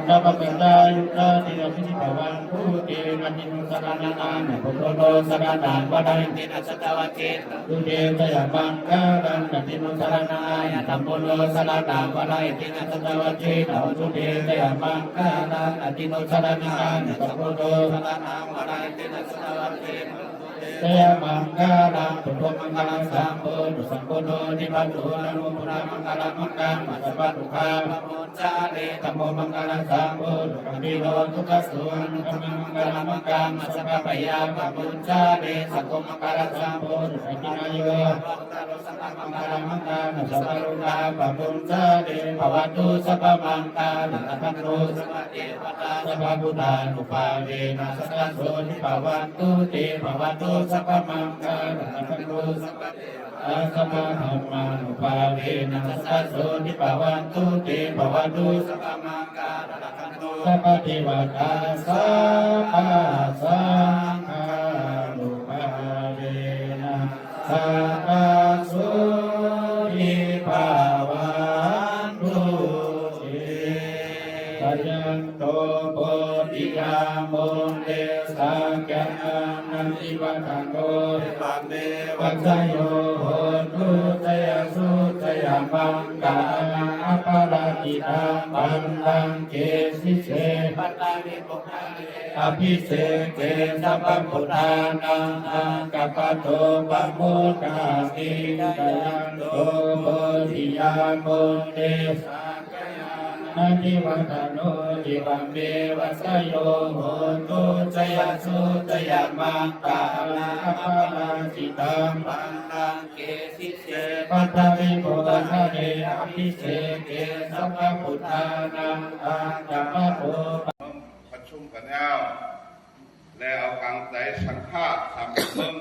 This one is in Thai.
ดาปเปตายุตาติระพิธิภวันตุเตนะตินุสรณะนะปุโตโตสรณังวะไดตินะสัตวะเจตุเตตยมังกาลังนะตินุสรณะยะธัมโมโนสรณังวะไดตินะสัตวะเจตุเตตยมังกาลังนะตินุสรณะยะธัมโมโนสรณังวะไดตินะสัตวะเจเตยมังกาลังปุถุมังกาลังสัมโพธุสัมโพโนนิพัตโตนะโมพุทธมังกาลังมังคังมัสสะปะทุกขาปะโมจาเรธัมโมมังกาลังสัมโพธุปฏิโลทุกขสุอนุธัมมังกาลังมังคังมัสสะปะปะยาปะโมจาเรสังโฆมังกาลังสัมโพธุปฏินายโยมังกาลังมังคังมัสสะปะรุณาปะโมจาเรภวันตุสัพพมังคาลังอะทันโตสัพพะเทวตาสัพพะพุทธานุภาเวนะสัทธโสนิภวันตุเตภวันตุสัพพมังคาลังอะทันโตสัพพะเทวตาสัพพะธัมมานุภาเวนะสัทธโสนิภวันตุเตภวันตุสัพพมังคาลังอะทันโตสัพพะเทวตาสัพพะสังฆานุภาเวนะสัทธโสนิภวันตุเตสัจจันโตโพธิยามุเตสังฆานันติวัฏโกปัมเมวัจโยโหตุตยสุตยมังกาลังอปาราติตังปันตังเกสิเสปัตตานิปุคาเนอภิเสเกสัพพพุทธานังอากัปปะโตปะโมกขามิกายันโตโพธิยามุเตสังฆานันติวัฏโนติปัมเมวัสโยโหตุจยสุจยมังกาลังอปาราติตังปันตังเกสิเสปัตตานิปุคาเนอภิเสเกสัพพพุทธานังอากัปปะโตประชุมกันแล้วแล้วเอากางใจสังฆาสามเมือง